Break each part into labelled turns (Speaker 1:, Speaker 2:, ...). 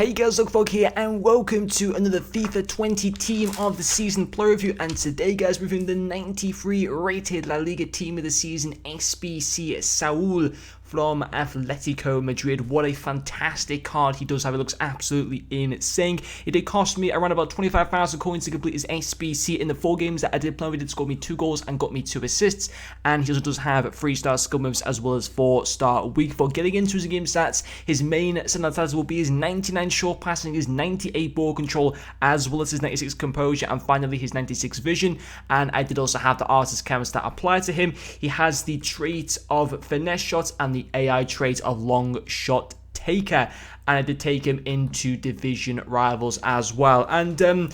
Speaker 1: Hey guys, Lookfog here and welcome to another FIFA 20 Team of the Season player review, and today guys we're reviewing the 93 rated La Liga Team of the Season SBC Saul from Atletico Madrid. What a fantastic card he does have. It looks absolutely insane. It did cost me around about 25,000 coins to complete his SBC. In the 4 games that I did play, he did score me 2 goals and got me 2 assists, and he also does have 3-star skill moves as well as 4-star weak foot. Getting into his game stats, his main stats will be his 99 short passing, his 98 ball control, as well as his 96 composure, and finally his 96 vision. And I did also have the artist canvas that apply to him. He has the trait of finesse shots and the AI trait of long shot taker, and I did take him into division rivals as well. And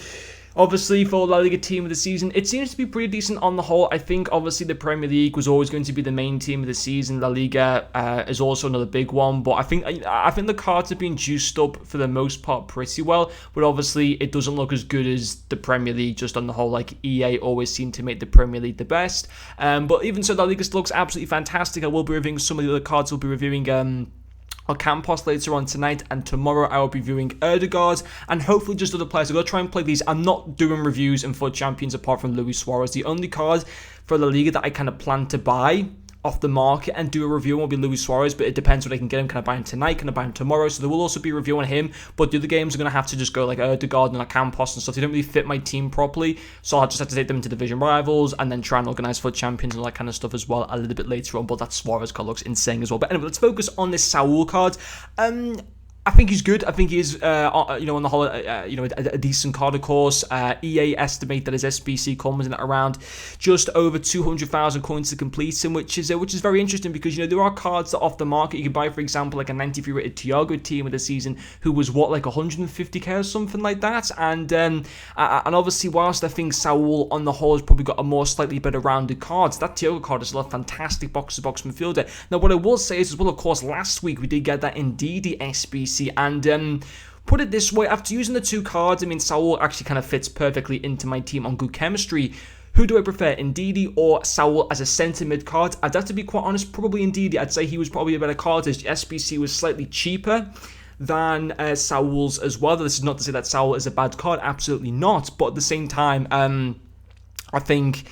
Speaker 1: obviously, for La Liga Team of the Season, it seems to be pretty decent on the whole. I think, obviously, the Premier League was always going to be the main team of the season. La Liga is also another big one, but I think the cards have been juiced up for the most part pretty well, but obviously, it doesn't look as good as the Premier League just on the whole. Like, EA always seem to make the Premier League the best, but even so, La Liga still looks absolutely fantastic. I will be reviewing some of the other cards. We'll be reviewing Campos later on tonight, and tomorrow I will be viewing Erdegaard and hopefully just other players. I'm going to try and play these. I'm not doing reviews in FUT Champions apart from Luis Suarez. The only card for La Liga that I kind of plan to buy off the market and do a review will be Luis Suarez, but it depends when I can get him. Can I buy him tonight? Can I buy him tomorrow? So there will also be a review on him, but the other games are going to have to just go like Erdegaard and Campos and stuff. They don't really fit my team properly, so I'll just have to take them into division rivals and then try and organize FUT Champions and all that kind of stuff as well a little bit later on. But that Suarez card looks insane as well. But anyway, let's focus on this Saul card. I think he's good. I think he is, on the whole, a decent card, of course. EA estimate that his SBC comes in at around just over 200,000 coins to complete him, which is very interesting because, there are cards that off the market you can buy, for example, like a 93 rated Thiago Team of the Season, who was, like 150k or something like that. And obviously, whilst I think Saul on the whole has probably got a more slightly better rounded cards, that Thiago card is a fantastic box-to-box midfielder. Now, what I will say is, as well, of course, last week we did get that Ndidi SBC. And put it this way, after using the 2 cards, I mean, Saul actually kind of fits perfectly into my team on good chemistry. Who do I prefer, Ndidi or Saul as a centre mid card? I'd have to be quite honest, probably Ndidi. I'd say he was probably a better card. His SBC was slightly cheaper than Saul's as well. This is not to say that Saul is a bad card, absolutely not. But at the same time, I think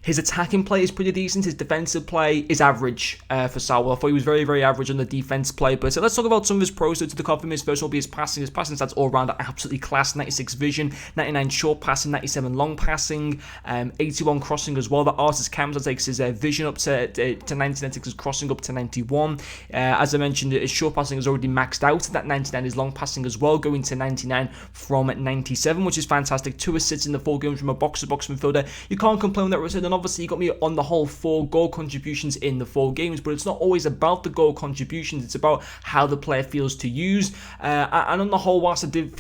Speaker 1: his attacking play is pretty decent. His defensive play is average for Saul. I thought he was very, very average on the defense play. But so let's talk about some of his pros. So to the card for me, his first will be his passing. His passing stats all around are absolutely class. 96 vision, 99 short passing, 97 long passing, 81 crossing as well. The artist canvas takes his vision up to 99, takes his crossing up to 91. As I mentioned, his short passing is already maxed out. That 99 is long passing as well, going to 99 from 97, which is fantastic. 2 assists in the 4 games from a box-to-box midfielder. You can't complain with that. And obviously, you got me on the whole 4 goal contributions in the 4 games, but it's not always about the goal contributions. It's about how the player feels to use. And on the whole, whilst I did,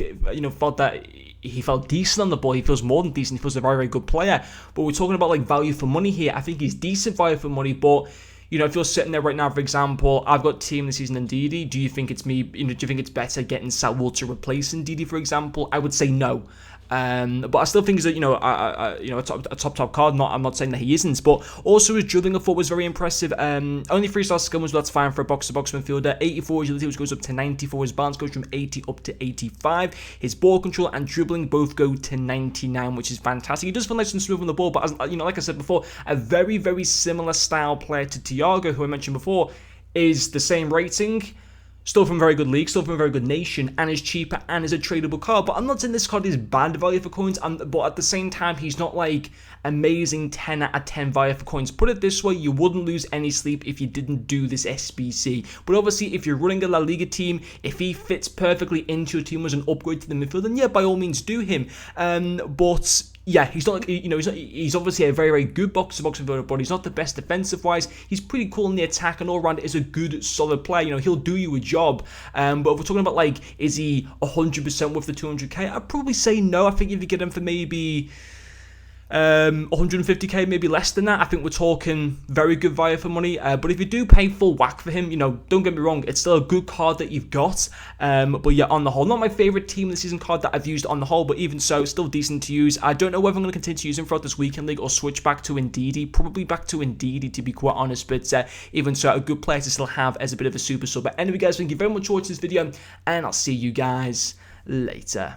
Speaker 1: felt that he felt decent on the ball, he feels more than decent. He feels a very, very good player. But we're talking about like value for money here. I think he's decent value for money, but if you're sitting there right now, for example, I've got Team this season Ndidi. Do you think it's me? Do you think it's better getting Saul to replace Ndidi, for example? I would say no. But I still think he's a top card. I'm not saying that he isn't, but also his dribbling I thought was very impressive. Only 3-star skill moves, but that's fine for a box-to-box midfielder. 84 agility, which goes up to 94. His balance goes from 80 up to 85. His ball control and dribbling both go to 99, which is fantastic. He does feel nice and smooth on the ball, but as like I said before, a very, very similar style player to Thiago, who I mentioned before, is the same rating. Still from a very good league, still from a very good nation, and is cheaper and is a tradable card. But I'm not saying this card is bad value for coins, but at the same time, he's not like amazing 10 out of 10 value for coins. Put it this way, you wouldn't lose any sleep if you didn't do this SBC. But obviously, if you're running a La Liga team, if he fits perfectly into your team as an upgrade to the midfield, then yeah, by all means do him. But yeah, he's not, he's obviously a very, very good box-to-box midfielder, but he's not the best defensive-wise. He's pretty cool in the attack, and all-around is a good, solid player. He'll do you a job. But if we're talking about, like, is he 100% worth the 200k? I'd probably say no. I think if you get him for maybe 150k, maybe less than that. I think we're talking very good value for money. But if you do pay full whack for him, don't get me wrong, it's still a good card that you've got. But yeah, on the whole, not my favorite team of the season card that I've used on the whole, but even so, still decent to use. I don't know whether I'm going to continue to use him throughout this weekend league or switch back to Ndidi. Probably back to Ndidi, to be quite honest. But even so, a good player to still have as a bit of a super sub. But anyway, guys, thank you very much for watching this video, and I'll see you guys later.